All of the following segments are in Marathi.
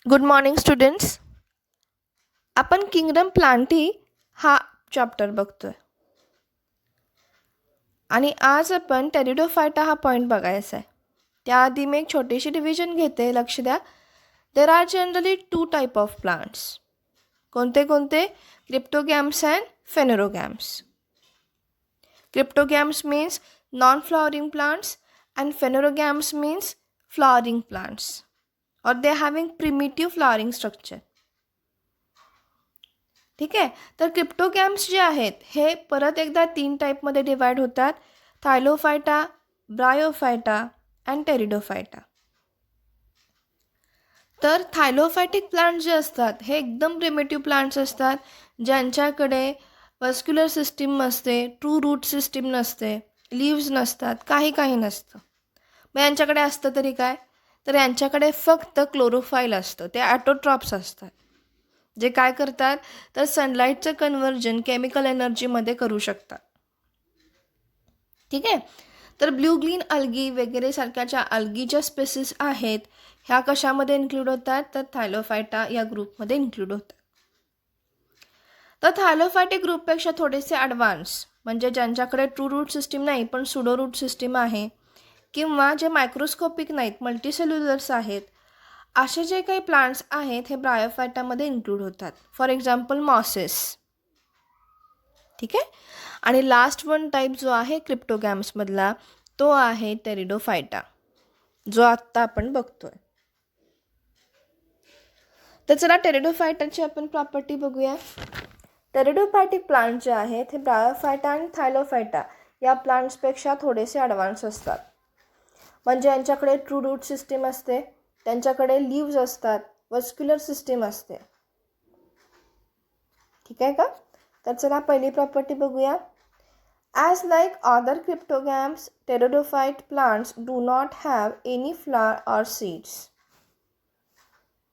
Good morning students. आपण किंगडम प्लांटी हा चॅप्टर बघतोय आणि आज आपण टेरिडोफायटा हा पॉईंट बघायचा आहे. त्याआधी मी एक छोटीशी डिव्हिजन घेते, लक्ष द्या. There are generally two type of plants. कोणते कोणते? Cryptogams and phanerogams. Cryptogams means non flowering plants and phanerogams means flowering plants और they having primitive flowering structure. ठीक आहे. तर क्रिप्टोगॅम्स जे आहेत हे परत एकदा 3 टाईपमध्ये डिवाईड होतात: थायलोफायटा, ब्रायोफायटा अँड टेरिडोफायटा. तर थायलोफायटिक प्लांट जे असतात हे एकदम प्रिमिटिव्ह प्लांट्स असतात, ज्यांच्याकडे वस्क्युलर सिस्टीम नसते, ट्रू रूट सिस्टीम नसते, लीव्ज नसतात, काही नसतं. मग यांच्याकडे असतं तरी काय? तर यांच्याकडे फक्त क्लोरोफाईल असतं. ते ॲटोट्रॉप्स असतात, जे काय करतात तर सनलाईटचं कन्व्हर्जन केमिकल एनर्जीमध्ये करू शकतात. ठीक आहे. तर ब्ल्यू ग्रीन अल्गी वगैरे सारख्याच्या अल्गीच्या स्पेसिस आहेत, ह्या कशामध्ये इन्क्लूड होतात? तर थायलोफायटा या ग्रुपमध्ये इन्क्लूड होतात. तर थायलोफायटिक ग्रुपपेक्षा थोडेसे ॲडव्हान्स, म्हणजे ज्यांच्याकडे ट्रू रूट सिस्टीम नाही पण सुडो रूट सिस्टीम आहे, किंवा जे मायक्रोस्कोपिक नाहीत, मल्टीसेल्युलर्स आहेत, असे जे काही प्लांट्स आहेत हे ब्रायोफायटामध्ये इन्क्लूड होतात. For example mosses. ठीक आहे. आणि लास्ट वन टाईप जो आहे क्रिप्टोगॅम्समधला तो आहे टेरिडोफायटा, जो आत्ता आपण बघतोय. तर चला टेरिडोफायटाची आपण प्रॉपर्टी बघूया. टेरिडोफायटिक प्लांट जे आहेत हे ब्रायोफायटा आणि थायलोफायटा या प्लांट्सपेक्षा थोडेसे ॲडव्हान्स असतात. म्हणजे यांच्याकडे ट्रू रूट सिस्टीम असते, त्यांच्याकडे लीव्ज असतात, वस्क्युलर सिस्टीम असते. ठीक आहे का? तर चला पहिली प्रॉपर्टी बघूया. As like other cryptogams, pteridophyte plants do not have any flower or seeds.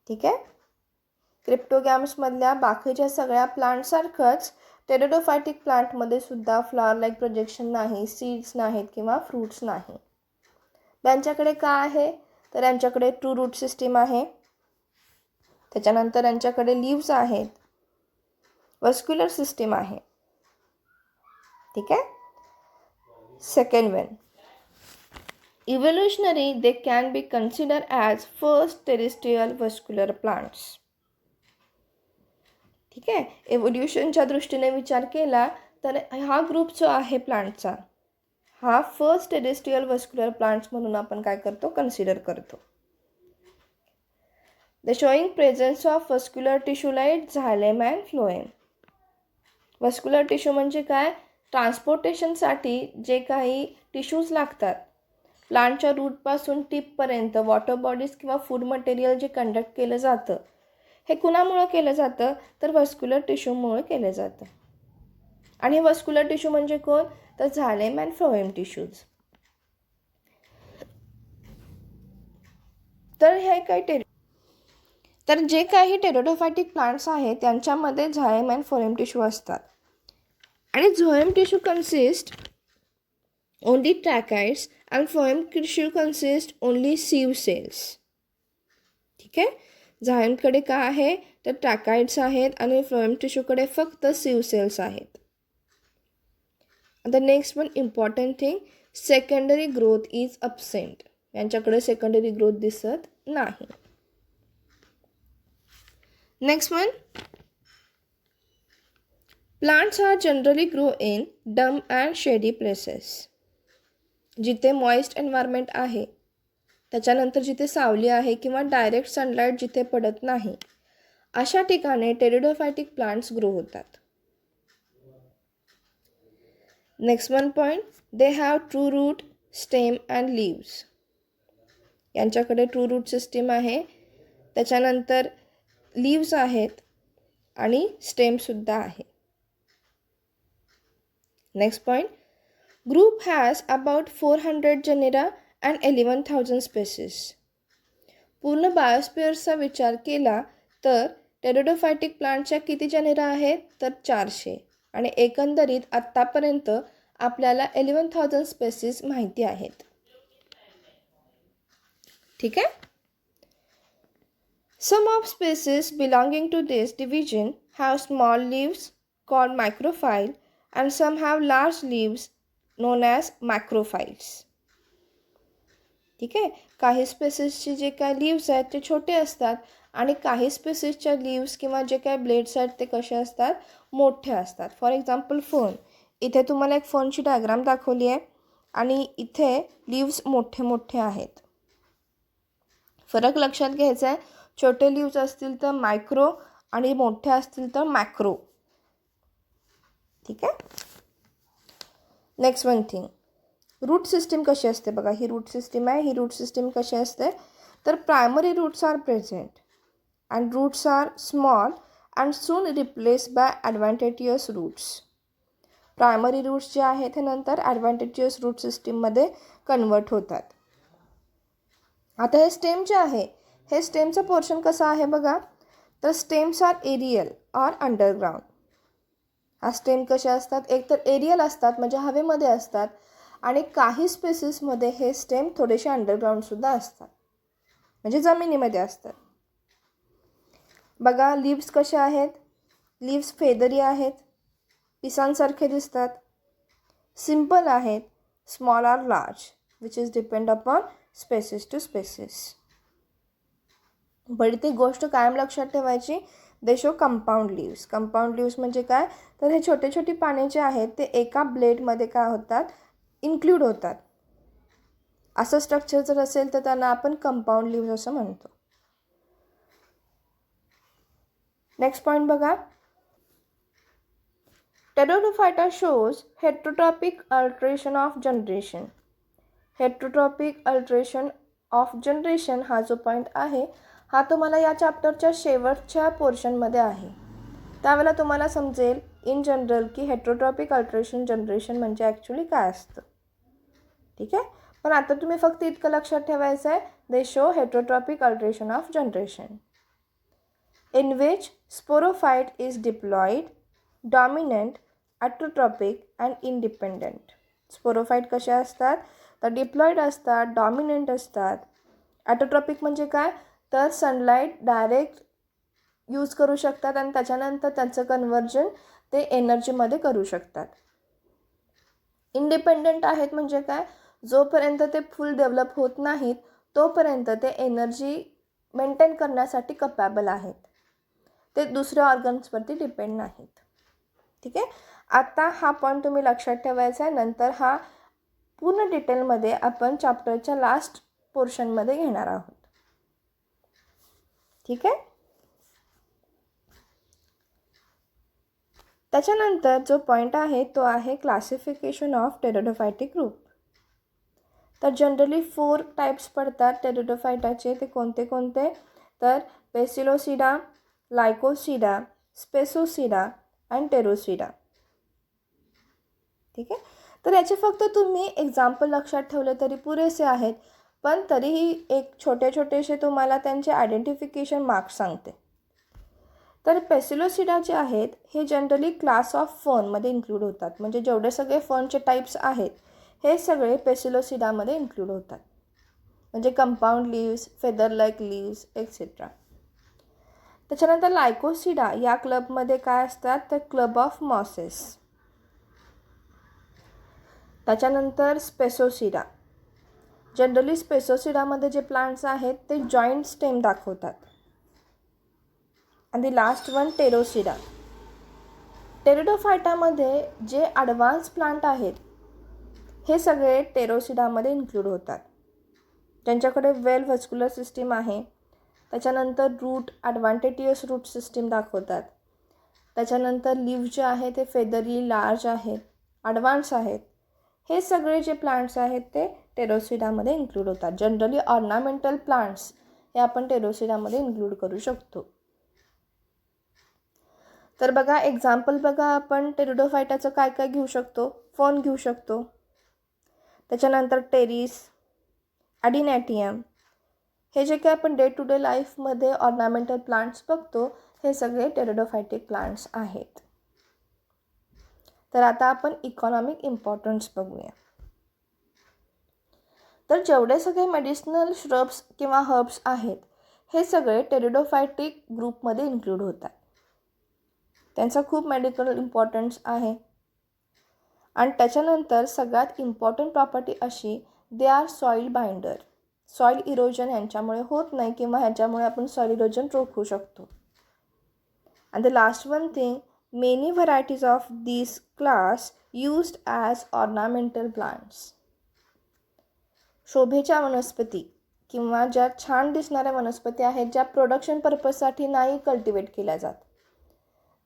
ठीक आहे. क्रिप्टोगॅम्समधल्या बाकीच्या सगळ्या प्लांटसारखंच टेरिडोफायटिक प्लांटमध्ये सुद्धा फ्लॉवर लाईक प्रोजेक्शन नाही, सीड्स नाहीत किंवा फ्रूट्स नाही. यांच्याकडे काय आहे? तर यांच्याकडे ट्रू रूट सिस्टीम आहे, त्याच्यानंतर यांच्याकडे लीव्स आहेत, वस्क्युलर सिस्टीम आहे. ठीक आहे. Second one, evolutionary they can be considered as first terrestrial vascular plants. ठीक आहे. एव्होल्युशनच्या दृष्टीने विचार केला तर हा ग्रुप जो आहे प्लांटचा, हा फर्स्ट टेरेस्ट्रियल वस्क्युलर प्लांट्स म्हणून आपण काय करतो? कन्सिडर करतो. The showing presence of vascular tissue like xylem and phloem. Vascular tissue म्हणजे काय? ट्रान्सपोर्टेशनसाठी जे काही टिश्यूज लागतात, प्लांटच्या रूटपासून टिपपर्यंत वॉटर बॉडीज किंवा फूड मटेरियल जे कंडक्ट केलं जातं, हे कुणामुळं केलं जातं? तर वस्क्युलर टिश्यूमुळे केलं जातं. आणि हे वस्क्युलर टिश्यू म्हणजे कोण? तर झायलेम अँड फ्लोएम टिश्यूज. तर हे काही तर जे काही टेरिडोफायटिक प्लांट्स आहेत त्यांच्यामध्ये झायलेम अँड फ्लोएम टिश्यू असतात. आणि xylem tissue consist only tracheids and phloem tissue consist only sieve cells. ठीक आहे. झायमकडे काय आहे? तर ट्रॅकाइड्स आहेत आणि फ्लोएम टिश्यूकडे फक्त सीव सेल्स आहेत. आता next one important thing, secondary growth is absent. यांच्याकडे सेकंडरी ग्रोथ दिसत नाही. Next one, plants are generally grow in damp and shady places. जिथे मॉइस्ट एन्व्हायरमेंट आहे, त्याच्यानंतर जिथे सावली आहे किंवा डायरेक्ट सनलाईट जिथे पडत नाही, अशा ठिकाणी टेरिडोफायटिक प्लांट्स ग्रो होतात. Next one point, they have true root, stem and leaves. यांच्याकडे ट्रू रूट सिस्टीम आहे, त्याच्यानंतर लीव्स आहेत आणि स्टेमसुद्धा आहे. Next point, group has about 400 genera and 11,000 species. पूर्ण बायोस्फिअर्सचा विचार केला तर टेरिडोफायटिक प्लांटच्या किती जेनेरा आहेत? तर 400. आणि एकंदरीत आत्तापर्यंत आपल्याला 11,000 स्पेसिस माहिती आहेत. ठीक आहे. Some of species belonging to this division have small leaves called microphyll and some have large leaves known as macrophytes. ठीक आहे, काही स्पेसिसचे जे काय लीव्स आहेत ते छोटे असतात आणि काही स्पेसिसच्या लीव्स किंवा जे काय ब्लेड्स आहेत ते कसे असतात, मोठे असतात. फॉर एक्झाम्पल फर्न, इथे तुम्हाला एक फर्नची डायग्राम दाखवली आहे आणि इथे लीव्स मोठे मोठे आहेत. फरक लक्षात घ्यायचा आहे, छोटे लीव्स असतील तर मायक्रो आणि मोठे असतील तर मॅक्रो. ठीक आहे. Next one thing, root system कशी असते बघा. ही रूट सिस्टीम आहे. ही रूट सिस्टीम कशी असते तर primary roots are present and roots are small and soon replace by advantageous roots. Primary roots जे आहेत हे नंतर ॲडव्हान्टेजियस रूट सिस्टीममध्ये कन्वर्ट होतात. आता हे स्टेम जे आहे, हे स्टेमचं पोर्शन कसं आहे बघा, तर stems are aerial or underground. हा स्टेम कसे असतात, एक तर एरियल असतात म्हणजे हवेमध्ये असतात आणि काही स्पेसिसमध्ये हे स्टेम थोडेसे अंडरग्राउंडसुद्धा असतात म्हणजे जमिनीमध्ये असतात. बघा लीव्स कसे आहेत, लीव्स फेदरी आहेत, पिसांसारखे दिसतात, सिम्पल आहेत, small or large which is depend upon species to species. पण ती गोष्ट कायम लक्षात ठेवायची, they show compound leaves. Compound leaves म्हणजे काय, तर हे छोटे छोटे पाने जे आहेत ते एका ब्लेडमध्ये काय होतात, इन्क्लूड होतात. असं स्ट्रक्चर जर असेल तर त्यांना आपण कंपाऊंड लीव्स असं म्हणतो. नेक्स्ट पॉईंट बघा, pteridophyta shows heterotropic alteration of generation. Heterotropic alteration of generation हा जो पॉईंट आहे हा तुम्हाला या चॅप्टरच्या शेवटच्या पोर्शनमध्ये आहे. त्यावेळेला तुम्हाला समजेल इन जनरल की हेट्रोट्रॉपिक अल्ट्रेशन जनरेशन म्हणजे ॲक्च्युली काय असतं. ठीक आहे, पण आता तुम्ही फक्त इतकं लक्षात ठेवायचं आहे, they show heterotropic alteration of generation in which sporophyte is diploid, dominant, autotrophic and independent. Sporophyte कसे असतात तर डिप्लॉइड असतात, डॉमिनंट असतात. ॲटोट्रॉपिक म्हणजे काय तर सनलाईट डायरेक्ट यूज करू शकतात आणि त्याच्यानंतर त्याचं कन्व्हर्जन ते एनर्जीमध्ये करू शकतात. इंडिपेंडंट आहेत म्हणजे काय, जोपर्यंत ते फुल डेव्हलप होत नाहीत तोपर्यंत ते एनर्जी मेंटेन करण्यासाठी कपॅबल आहेत. ते दुसऱ्या ऑर्गन्सवरती डिपेंड नाहीत. ठीक आहे, आता हा पॉईंट तुम्ही लक्षात ठेवायचा आहे. नंतर हा पूर्ण डिटेलमध्ये आपण चॅप्टरच्या लास्ट पोर्शनमध्ये घेणार आहोत. ठीक आहे, त्याच्यानंतर जो पॉईंट आहे तो आहे क्लासिफिकेशन ऑफ टेरोडोफायटिक ग्रुप. तर जनरली 4 टाईप्स पडतात टेरोडोफायटाचे. ते कोणते कोणते तर बेसिलोसिडा, लायकोसिडा, स्पेसोसिडा अँड टेरोसिडा. ठीक आहे, तर याचे फक्त तुम्ही एक्झाम्पल लक्षात ठेवले तरी पुरेसे आहेत, पण तरीही एक छोटे छोटेसे तुम्हाला त्यांचे आयडेंटिफिकेशन मार्क्स सांगते. तर पेसिलोसिडा जे आहेत हे जनरली क्लास ऑफ फर्नमध्ये इन्क्लूड होतात. म्हणजे जेवढे सगळे फर्नचे टाईप्स आहेत हे सगळे पेसिलोसिडामध्ये इन्क्लूड होतात. म्हणजे compound leaves, feather like leaves etcetera. त्याच्यानंतर लायकोसिडा या क्लबमध्ये काय असतात तर क्लब ऑफ मॉसेस. त्याच्यानंतर स्पेसोसिडा, जनरली स्पेसोसिडामध्ये जे प्लांट्स आहेत ते जॉईंट स्टेम दाखवतात. आणि लास्ट वन टेरोसिडा. टेरिडोफायटामध्ये जे ॲडव्हान्स प्लांट आहेत हे सगळे टेरोसिडामध्ये इन्क्लूड होतात. ज्यांच्याकडे वेल व्हस्क्युलर सिस्टीम आहे. त्याच्यानंतर रूट ॲडव्हान्टेजियस रूट सिस्टीम दाखवतात. त्याच्यानंतर लीव्ह जे आहे ते फेदरी, लार्ज आहेत, ॲडव्हान्स आहेत. हे सगळे जे प्लांट्स आहेत ते टेरोसिडामध्ये इन्क्लूड होतात. जनरली ऑर्नामेंटल प्लांट्स हे आपण टेरोसिडामध्ये इन्क्लूड करू शकतो. तर बघा एक्झाम्पल बघा, आपण टेरिडोफायटाचं काय काय घेऊ शकतो. फर्न घेऊ शकतो. त्याच्यानंतर टेरिस, ॲडिनॅटियम, हे जे काय आपण डे टू डे लाईफमध्ये ऑर्नामेंटल प्लांट्स बघतो हे सगळे टेरिडोफायटिक प्लांट्स आहेत. तर आता आपण इकॉनॉमिक इम्पॉर्टन्स बघूया. तर जेवढे सगळे मेडिसिनल श्रब्स किंवा हर्ब्स आहेत हे सगळे टेरिडोफायटिक ग्रुपमध्ये इन्क्लूड होतात. त्यांचा खूप मेडिकल इम्पॉर्टन्स आहे. आणि त्याच्यानंतर सगळ्यात इम्पॉर्टंट प्रॉपर्टी अशी, they are soil binder. Soil erosion यांच्यामुळे होत नाही किंवा ह्याच्यामुळे आपण सॉईल इरोजन रोखू शकतो. And the last one thing, many varieties of these class used as ornamental plants. शोभेच्या वनस्पती किंवा ज्या छान दिसणाऱ्या वनस्पती आहेत, ज्या प्रोडक्शन पर्पजसाठी नाही कल्टिवेट केल्या जात,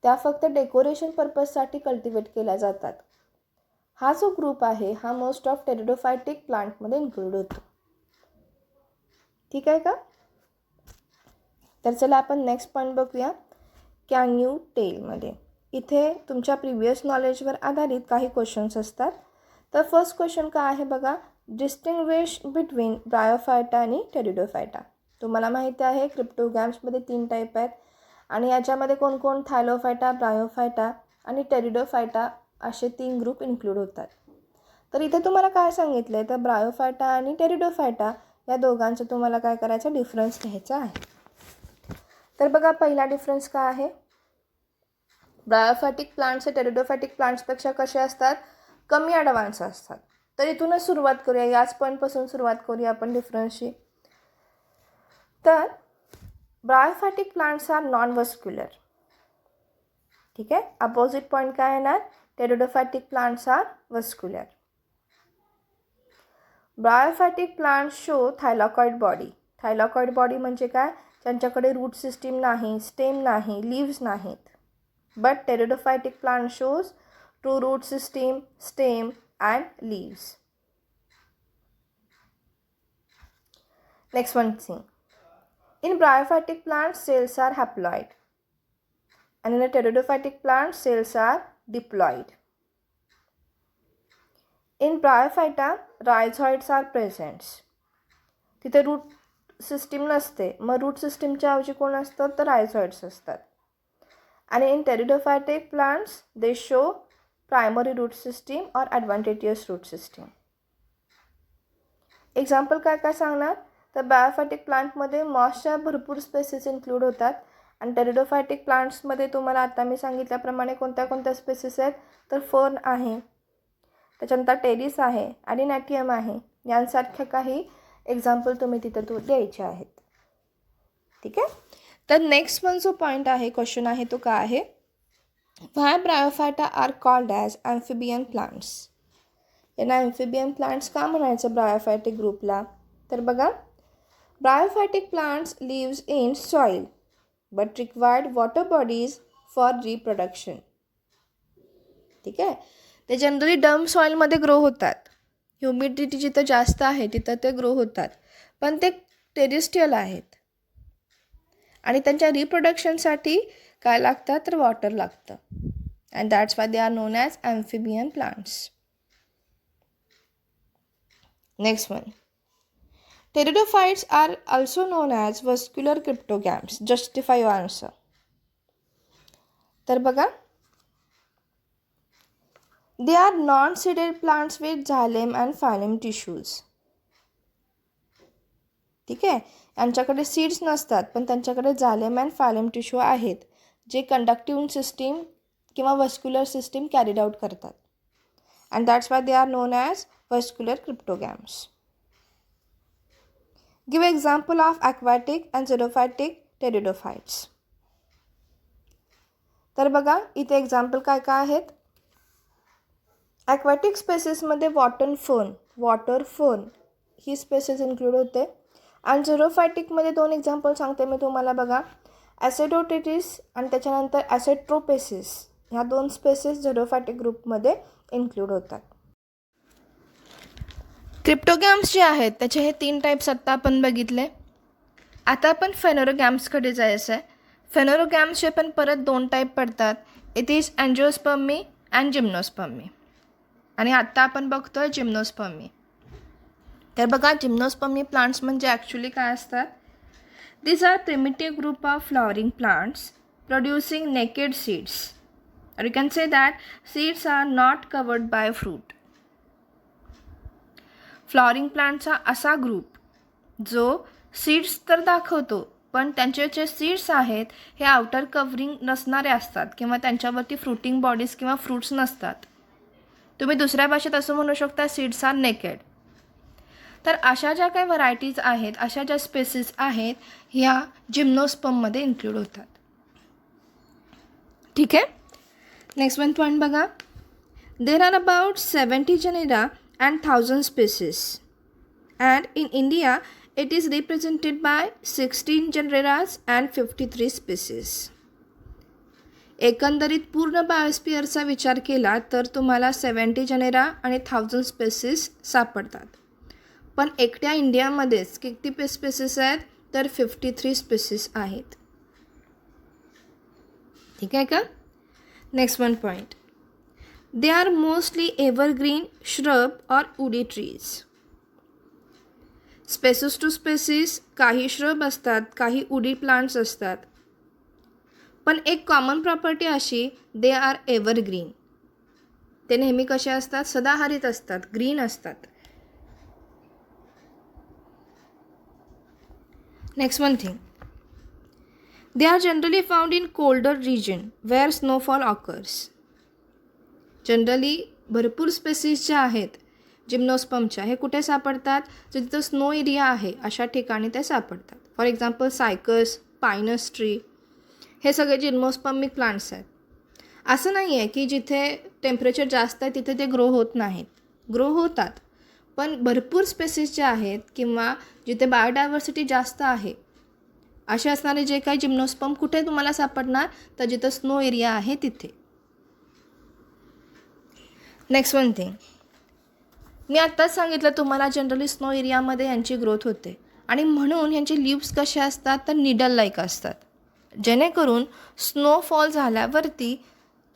त्या फक्त डेकोरेशन पर्पजसाठी कल्टिवेट केल्या जातात. हा जो ग्रुप आहे हा मोस्ट ऑफ टेरिडोफायटिक प्लांटमध्ये इन्क्लूड होतो. ठीक आहे का? तर चला आपण नेक्स्ट पॉईंट बघूया. कॅन यू टेलमध्ये इथे तुमच्या प्रिव्हियस नॉलेजवर आधारित काही क्वेश्चन्स असतात. तर फर्स्ट क्वेश्चन काय आहे बघा, डिस्टिंग्विश बिटवीन ब्रायोफायटा आणि टेरिडोफायटा. तुम्हाला माहिती आहे क्रिप्टोगॅम्समध्ये 3 टाईप आहेत आणि याच्यामध्ये कोण थायलोफायटा, ब्रायोफायटा आणि टेरिडोफायटा असे 3 ग्रुप इन्क्लूड होतात. तर इथे तुम्हाला काय सांगितलं आहे, तर ब्रायोफायटा आणि टेरिडोफायटा या दोघांचं तुम्हाला काय करायचं, डिफरन्स घ्यायचा आहे. तर बघा पहिला डिफरन्स काय आहे, ब्रायोफायटिक प्लांट्स हे टेरिडोफायटिक प्लांट्सपेक्षा कसे असतात, कमी ॲडव्हान्स असतात. तर इथूनच सुरुवात करूया, याच पॉईंटपासून सुरुवात करूया आपण डिफरन्सची. तर bryophytic plants are non vascular. ठीक आहे. अपोजिट पॉईंट काय येणार, pteridophytic plants are vascular. Bryophytic plants show thylakoid body. Thylakoid body म्हणजे काय, त्यांच्याकडे रूट सिस्टीम नाही, स्टेम नाही, लीव्स नाहीत. But pteridophytic plant shows true root system, stem and leaves. Next one thing, in bryophytic plants cells are haploid and in a pteridophytic plant cells are diploid. In bryophyta rhizoids are present. तिथे रूट सिस्टीम नसते, मग रूट सिस्टीमच्या ऐवजी कोण असतं, तर रायझॉइड्स असतात. आणि in pteridophytic plants they show primary root system और ॲडव्हान्टेजियस रूट सिस्टीम. एक्झाम्पल काय काय सांगणार, तर बायोफायटिक प्लांटमध्ये मॉसच्या भरपूर स्पेसिस इन्क्लूड होतात आणि टेरिडोफायटिक प्लांट्समध्ये तुम्हाला आता मी सांगितल्याप्रमाणे कोणत्या कोणत्या स्पेसिस आहेत, तर फर्न आहे, त्याच्यानंतर टेरिस आहे, ॲडिनॅटियम आहे, यांसारख्या काही एक्झाम्पल तुम्ही तिथं द्यायचे आहेत. ठीक आहे. तर नेक्स्ट वन जो पॉईंट आहे, क्वेश्चन आहे तो काय आहे, why bryophyta are called as amphibian plants. यांना ॲम्फिबियन प्लांट्स का म्हणायचं ब्रायोफायटिक ग्रुपला, तर बघा, bryophytic plants lives in soil but required water bodies for reproduction. ठीक आहे. ते जनरली डम सॉईलमध्ये ग्रो होतात, ह्युमिडिटी जिथं जास्त आहे तिथं ते ग्रो होतात, पण ते टेरिस्ट्रियल आहेत आणि त्यांच्या रिप्रोडक्शनसाठी काय लागतं, तर वॉटर लागतं. And that's why they are known as amphibian plants. Next one, pteridophytes are also known as vascular cryptogams. Justify your answer. तर बघा, they are non seeded plants with xylem and phloem tissues. ठीक आहे. यांच्याकडे सीड्स नसतात, पण त्यांच्याकडे झालेम अँड फायलेम टिश्यू आहेत, जे कंडक्टिव्ह सिस्टीम किंवा वस्क्युलर सिस्टीम कॅरीड आउट करतात. And that's why they are known as vascular cryptogams. Give example of aquatic and xerophytic pteridophytes. तर बघा, इथे एक्झाम्पल काय काय आहेत. ॲक्वॅटिक स्पेसिसमध्ये वॉटर फर्न ही स्पेसिस इन्क्लूड होते. आणि झेरोफायटिकमध्ये 2 एक्झाम्पल सांगते मी तुम्हाला. बघा, ॲसेडोटेटिस आणि त्याच्यानंतर ॲसेट्रोपेसिस, ह्या 2 स्पेसिस झेरोफायटिक ग्रुपमध्ये इन्क्लूड होतात. क्रिप्टोगॅम्स जे आहेत त्याचे हे 3 टाईप्स आत्ता आपण बघितले. आता आपण फेनोरोगॅम्सकडे जायचं आहे. फेनोरोगॅम्सचे पण परत 2 टाईप पडतात. It is angiospermy and gymnospermy. आणि आत्ता आपण बघतोय जिम्नोस्पर्मी. तर बघा, जिम्नोस्पर्मी प्लांट्स म्हणजे ॲक्च्युली काय असतात, these are primitive group of flowering plants producing naked seeds, or you can say that seeds are not covered by fruit. Flowering प्लांटचा असा ग्रुप जो सीड्स तर दाखवतो पण त्यांचे जे सीड्स आहेत हे आउटर कव्हरिंग नसणारे असतात किंवा त्यांच्यावरती फ्रुटिंग बॉडीज किंवा फ्रूट्स नसतात. तुम्ही दुसऱ्या भाषेत असं म्हणू शकता सीड्स आर नेकेड. तर अशा ज्या काही व्हरायटीज आहेत, अशा ज्या स्पेसीस आहेत ह्या जिम्नोस्पर्ममध्ये इन्क्लूड होतात. ठीक आहे. नेक्स्ट वन पॉईंट बघा. There are about 70 genera and 1000 species, and in India it is represented by 16 genera and 53 species. एकंदरीत पूर्ण बायोस्फिअरचा विचार केला तर तुम्हाला 70 जेनेरा आणि 1000 स्पेसीस सापडतात. पण एकट्या इंडियामध्येच किती स्पेसीस आहेत तर 53 स्पेसीस आहेत. ठीक आहे का. Next one point. They are mostly evergreen shrub और woody trees. Species to species काही श्रब असतात, काही वुडी प्लांट्स असतात. पण एक कॉमन प्रॉपर्टी अशी, दे आर एव्हरग्रीन. ते नेहमी कसे असतात, सदाहरित असतात, ग्रीन असतात. Next one thing. They are generally found in colder region where snowfall occurs. Generally भरपूर स्पेसीस ज्या आहेत जिम्नोस्पर्मच्या हे कुठे सापडतात, जिथं स्नो एरिया आहे अशा ठिकाणी ते सापडतात. For example cycas, Pinus tree हे सगळे जिम्नोस्पर्मिक प्लांट्स आहेत. असं नाही आहे की जिथे टेम्परेचर जास्त आहे तिथे ते ग्रो होत नाहीत, ग्रो होतात. पण भरपूर स्पेसीस जे आहेत किंवा जिथे बायोडायव्हर्सिटी जास्त आहे असे असणारे जे काही जिम्नोस्पर्म कुठे तुम्हाला सापडणार तर जिथं स्नो एरिया आहे तिथे. Next one thing. मी आत्ताच सांगितलं तुम्हाला जनरली स्नो एरियामध्ये यांची ग्रोथ होते आणि म्हणून यांचे लिव्स कसे असतात तर निडल लाईक असतात, जेणेकरून स्नोफॉल झाल्यावरती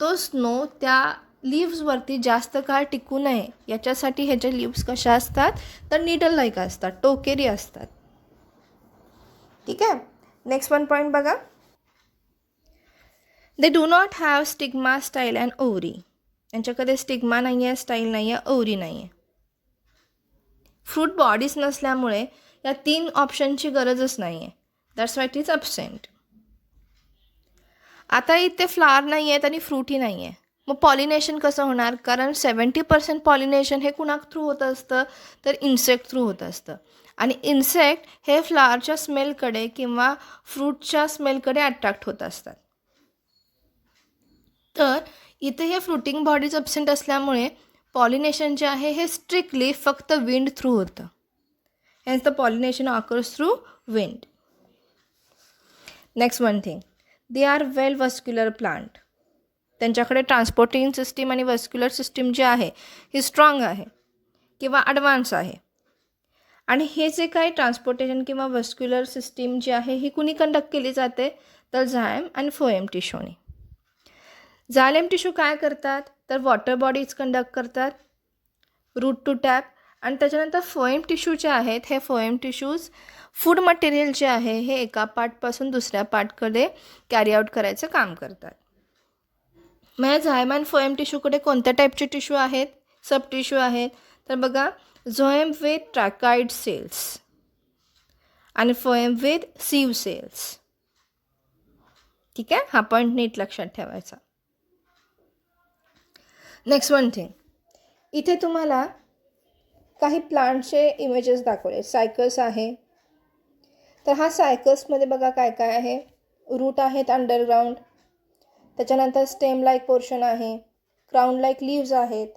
तो स्नो त्या लिव्सवरती जास्त काळ टिकू नये याच्यासाठी ह्याचे लिव्स कशा असतात तर निडल लाईक असतात, टोकेरी असतात. ठीक आहे. नेक्स्ट वन पॉईंट बघा. They do not have stigma, style and ovary. यांच्याकडे स्टिग्मा नाही आहे, स्टाईल नाही आहे, ओव्हरी नाही आहे. फ्रूट बॉडीज नसल्यामुळे या 3 ऑप्शनची गरजच नाही आहे. That's why it is absent. आता इथे फ्लावर नाही आहेत आणि फ्रूटही नाही आहे, मग पॉलिनेशन कसं होणार, कारण 70% पॉलिनेशन हे कुणा थ्रू होत असतं तर इन्सेक्ट थ्रू होत असतं. आणि इन्सेक्ट हे फ्लावरच्या स्मेलकडे किंवा फ्रूटच्या स्मेलकडे अट्रॅक्ट होत असतात. तर इथे हे फ्रुटिंग बॉडीज ॲब्सेंट असल्यामुळे पॉलिनेशन जे आहे हे स्ट्रिक्टली फक्त विंड थ्रू होतं. Hence the pollination occurs through wind. Next one thing. They are well vascular plant. त्यांच्याकडे ट्रान्सपोर्टिंग सिस्टीम आणि वस्क्युलर सिस्टीम जे आहे ही स्ट्रॉंग आहे किंवा ॲडव्हान्स आहे. आणि हे जे काही ट्रान्सपोर्टेशन किंवा वस्क्युलर सिस्टीम जी आहे ही कुणी कंडक्ट केली जाते तर झायम आणि फोएम टिश्यूने. झायलेम टिश्यू काय करतात तर वॉटर बॉडीज कंडक्ट करतात, रूट टू टॅप. आणि त्याच्यानंतर फोएम टिश्यू जे आहेत हे फोएम टिश्यूज फूड मटेरियल जे आहे हे एका पार्टपासून दुसऱ्या पार्टकडे कॅरी आउट करायचं काम करतात. मग झायम आणि फोएम टिश्यूकडे कोणत्या टाईपचे टिश्यू आहेत, सब टिश्यू आहेत तर बघा, झोएम विथ ट्रॅकाइड सेल्स आणि फोएम विथ सीव सेल्स. ठीक आहे, हा पॉईंट नीट लक्षात ठेवायचा. Next one thing. इथे तुम्हाला काही प्लांटचे इमेजेस दाखवले. सायकस आहे, तर हा सायकसमध्ये बघा काय काय आहे. रूट आहेत अंडरग्राऊंड, त्याच्यानंतर स्टेम लाईक पोर्शन आहे, क्राउन लाईक लीव्ज आहेत.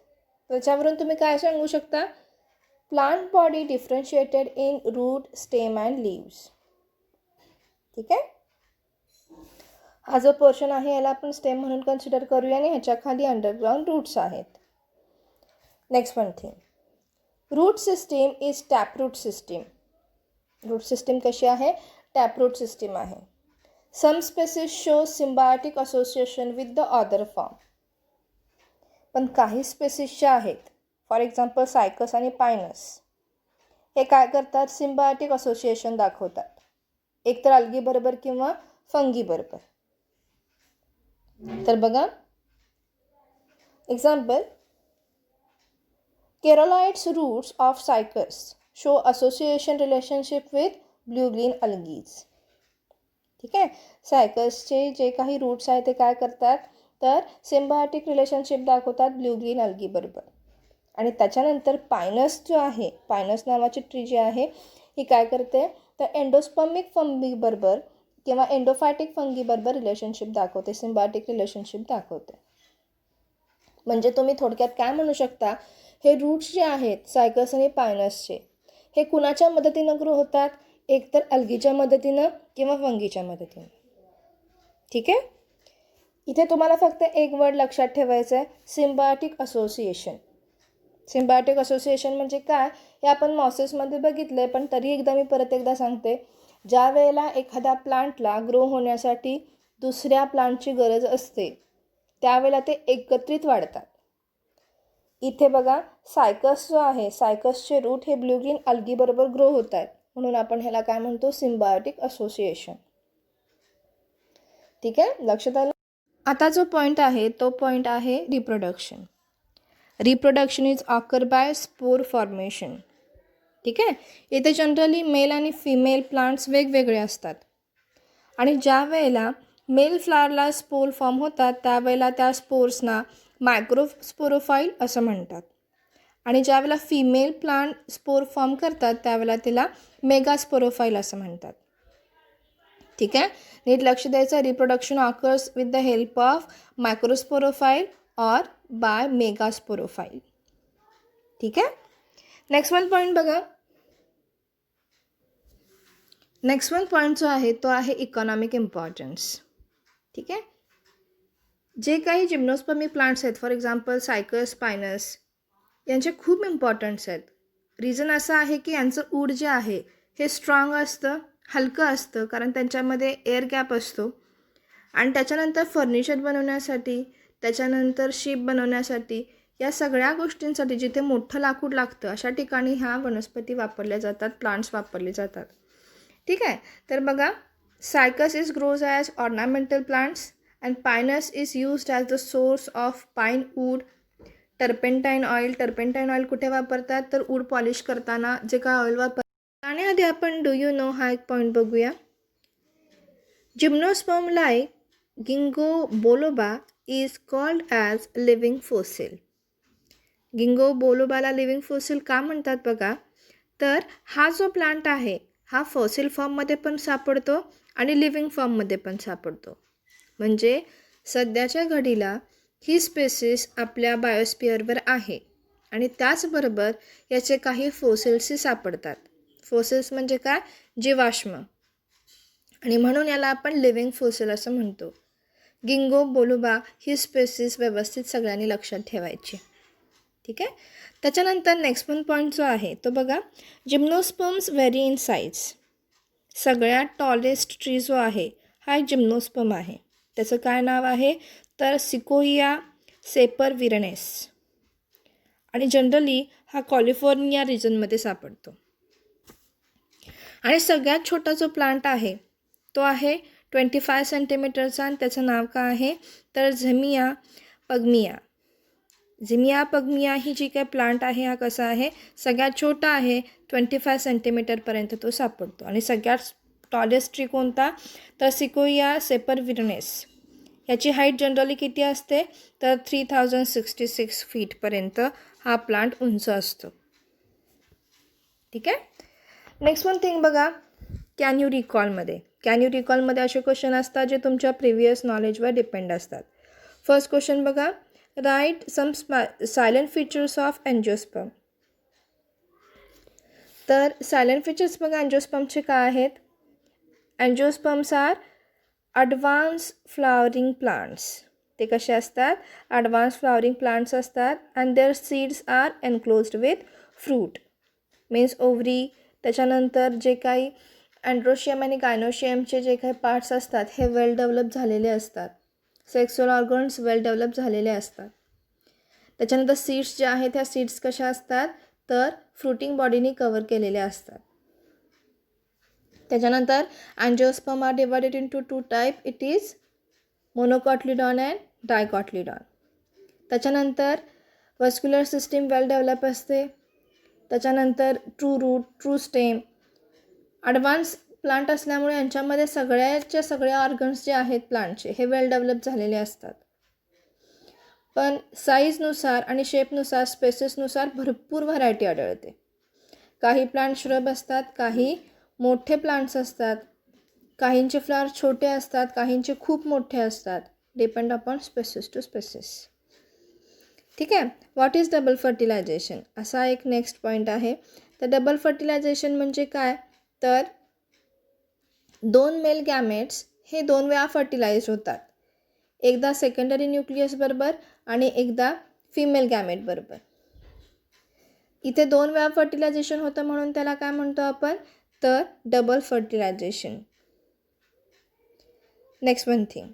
त्याच्यावरून तुम्ही काय सांगू शकता, plant body differentiated in root, stem and leaves. ठीक आहे. हा जो पोर्शन आहे याला आपण स्टेम म्हणून कन्सिडर करूया आणि ह्याच्या खाली अंडरग्राऊंड रूट्स आहेत. Next one thing. Root system is taproot system. Root system कशी आहे, टॅपरूट सिस्टीम आहे. Some species show symbiotic association with the other form. पण काही स्पेसीस ज्या आहेत, फॉर एक्झाम्पल सायकस आणि पायनस, हे काय करतात, सिम्बायोटिक असोसिएशन दाखवतात, एकतर अल्गी बरोबर किंवा फंगी बरोबर. तर बघा example, coralloid roots of Cycas show association relationship with blue green algae. ठीक आहे. सायकसचे जे काही रूट्स आहेत ते काय करतात, तर सिम्बायोटिक रिलेशनशिप दाखवतात ब्ल्यू ग्रीन अल्गी बरोबर. आणि त्याच्यानंतर पायनस जो आहे, पायनस नावाची ट्री जी आहे ही काय करते, तर एंडोस्पर्मिक फंगी बरोबर किंवा एंडोफायटिक फंगी बरोबर रिलेशनशिप दाखवते, सिम्बायोटिक रिलेशनशिप दाखवते. म्हणजे तुम्ही थोडक्यात काय म्हणू शकता, हे रूट्स जे आहेत सायकस आणि पायनसचे, हे कुणाच्या मदतीनं ग्रो होतात, एकतर अल्गीच्या मदतीनं किंवा फंगीच्या मदतीनं. ठीक आहे. इथे तुम्हाला फक्त एक वर्ड लक्षात ठेवायचं आहे, सिम्बायोटिक असोसिएशन. सिम्बायोटिक असोसिएशन म्हणजे काय हे आपण मॉसेसमध्ये बघितलं आहे, पण तरी एकदा मी परत एकदा सांगते. ज्या वेळेला एखाद्या प्लांटला ग्रो होण्यासाठी दुसऱ्या प्लांटची गरज असते त्यावेळेला ते एकत्रित वाढतात. इथे बघा सायकस जो आहे, सायकसचे रूट हे ब्ल्यू ग्रीन अल्गी बरोबर ग्रो होत आहेत, म्हणून आपण ह्याला काय म्हणतो, सिम्बायोटिक असोसिएशन. ठीक आहे, लक्षात आलं. आता जो पॉईंट आहे तो पॉईंट आहे reproduction. Reproduction is occur by spore formation. ठीक आहे. इथे जनरली मेल आणि फिमेल प्लांट्स वेगवेगळे असतात आणि ज्या वेळेला मेल फ्लॉवरला स्पोर फॉर्म होतात त्यावेळेला त्या स्पोर्सना मायक्रोस्पोरोफाईल असं म्हणतात आणि ज्यावेळेला फिमेल प्लांट स्पोर फॉर्म करतात त्यावेळेला तिला मेगास्पोरोफाईल असं म्हणतात. ठीक आहे, नीट लक्ष द्यायचं. Reproduction occurs with the help of microsporophyll और बाय मेगास्पोरोफाईल. ठीक आहे. नेक्स्ट वन पॉईंट बघा. नेक्स्ट वन पॉईंट जो आहे तो आहे इकॉनॉमिक इम्पॉर्टन्स. ठीक आहे. जे काही जिम्नोस्पर्मिक प्लांट्स आहेत, फॉर एक्झाम्पल सायकस, पायनस, यांचे खूप इम्पॉर्टन्स आहेत. रिझन असं आहे की यांचं वूड जे आहे हे स्ट्रॉंग असतं, हलकं असतं, कारण त्यांच्यामध्ये एअर गॅप असतो. आणि त्याच्यानंतर फर्निचर बनवण्यासाठी, त्याच्यानंतर शिप बनवण्यासाठी, या सगळ्या गोष्टींसाठी जिथे मोठं लाकूड लागतं अशा ठिकाणी ह्या वनस्पती वापरल्या जातात, प्लांट्स वापरले जातात. ठीक आहे. तर बघा, Cycas is grows as ornamental plants and Pinus is used as the source of pine wood. Turpentine oil कुठे वापरतात, तर वूड पॉलिश करताना जे काय ऑइल वापरतात. त्याआधी आपण डू यू नो हा एक पॉईंट बघूया. Gymnosperm like ginkgo biloba is called as living fossil. Ginkgo बोलोबाला लिव्हिंग फॉसिल का म्हणतात बघा, तर हा जो प्लांट आहे हा फॉसिल फॉर्ममध्ये पण सापडतो आणि लिव्हिंग फॉर्ममध्ये पण सापडतो. म्हणजे सध्याच्या घडीला ही स्पेसिस आपल्या बायोस्पिअरवर आहे आणि त्याचबरोबर याचे काही फॉसिल्सही सापडतात. फॉसिल्स म्हणजे काय, जीवाश्म, आणि म्हणून याला आपण लिव्हिंग फॉसिल असं म्हणतो. गिंगो बोलोबा ही स्पेसिस व्यवस्थित सगळ्यांनी लक्षात ठेवायची. ठीक आहे. त्याच्यानंतर नेक्स्ट वन पॉईंट जो आहे तो बघा, जिम्नोस्पर्म्स व्हेरी इन साईज. सगळ्यात टॉलेस्ट ट्री जो आहे हा एक जिम्नोस्पर्म आहे. त्याचं काय नाव आहे, तर सिकोइया सेपरविरनेस, आणि जनरली हा कॅलिफोर्निया रिजनमध्ये सापडतो. आणि सगळ्यात छोटा जो प्लांट आहे तो आहे 25 सेंटीमीटरचा आणि त्याचं नाव काय आहे, तर झिमिया पग्मिया. झिमिया पग्मिया ही जी काही प्लांट आहे हा कसा आहे, सगळ्यात छोटा आहे, 25 सेंटीमीटरपर्यंत तो सापडतो. आणि सगळ्यात टॉलेस्ट ट्री कोणता, तर सिकोइया सेपरविरनेस. याची हाईट जनरली किती असते, तर 3066 फीटपर्यंत हा प्लांट उंच असतो. ठीक आहे. नेक्स्ट वन थिंग बघा, कॅन यू रिकॉलमध्ये असे क्वेश्चन असतात जे तुमच्या प्रिव्हियस नॉलेजवर डिपेंड असतात. फर्स्ट क्वेश्चन बघा, write some silent features of angiosperm. तर सायलेंट फीचर्स बघा एंजिओस्पर्मचे काय आहेत. Angiosperms are advance flowering plants. ते कसे असतात, ॲडव्हान्स फ्लॉवरिंग प्लांट्स असतात. And their seeds are enclosed with fruit means ovary. त्याच्यानंतर जे काही अँड्रोशियम आणि गायनोशियमचे जे काही पार्ट्स असतात हे वेल डेव्हलप झालेले असतात. सेक्सुअल ऑर्गन्स वेल डेव्हलप झालेले असतात. त्याच्यानंतर सीड्स जे आहेत त्या सीड्स कशा असतात, तर फ्रुटिंग बॉडीने कवर केलेले असतात. त्याच्यानंतर angiosperm are divided into 2 type. It is monocotyledon and dicotyledon. त्याच्यानंतर वस्क्युलर सिस्टीम वेल डेव्हलप असते. त्याच्यानंतर true root, true stem, advance plant असल्यामुळे यांच्यामध्ये सगळ्याच्या सगळे ऑर्गन्स जे आहेत प्लांटचे हे वेल डेव्हलप झालेले असतात. पण साईजनुसार आणि शेपनुसार स्पेसेसनुसार भरपूर व्हरायटी आढळते. काही प्लांट श्रब असतात, काही मोठे प्लांट्स असतात, काहींचे फ्लावर छोटे असतात, काहींचे खूप मोठे असतात. Depend upon species to species. ठीक आहे. व्हॉट इज डबल फर्टिलायझेशन असा एक नेक्स्ट पॉईंट आहे. तर डबल फर्टिलायझेशन म्हणजे काय, तर 2 मेल गॅमेट्स हे 2 वेळा फर्टिलाइज होतात. एकदा सेकंडरी न्यूक्लियस बरोबर आणि एकदा फिमेल गॅमेट बरोबर. इथे 2 वेळा फर्टिलायझेशन होतं म्हणून त्याला काय म्हणतो आपण, तर double fertilization. Next one thing,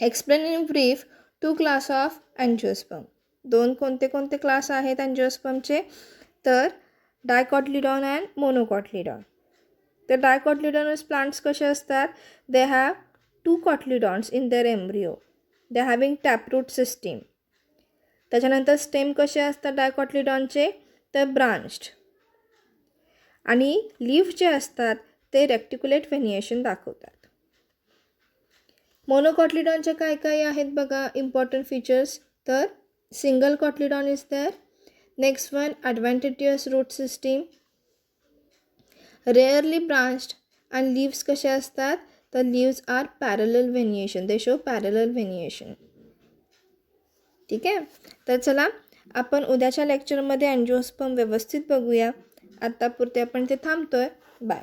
explain in brief 2 class of angiosperm. 2 कोणते कोणते क्लास आहेत अँजिओस्पर्मचे, तर डायकॉटलिडॉन अँड मोनोकॉटलिडॉन. तर डायकॉटलिडॉनस प्लांट्स कसे असतात, they have 2 cotyledons in their embryo, they having taproot system. त्याच्यानंतर स्टेम कसे असतात डायकॉटलिडॉनचे, तर ब्रांच्ड. आणि लीफ जे असतात ते रेक्टिक्युलेट व्हेनिएशन दाखवतात. मोनोकॉटलिडॉनचे काय काय आहेत बघा इम्पॉर्टंट फीचर्स, तर single cotyledon is there. Next one, advantageous root system, rarely branched. आणि लीव्स कसे असतात, तर leaves are parallel venation, they show parallel venation. ठीक आहे. तर चला आपण उद्याच्या लेक्चरमध्ये अँजिओस्पर्म व्यवस्थित बघूया. आत्तापुरते आपण ते थांबतोय. बाय.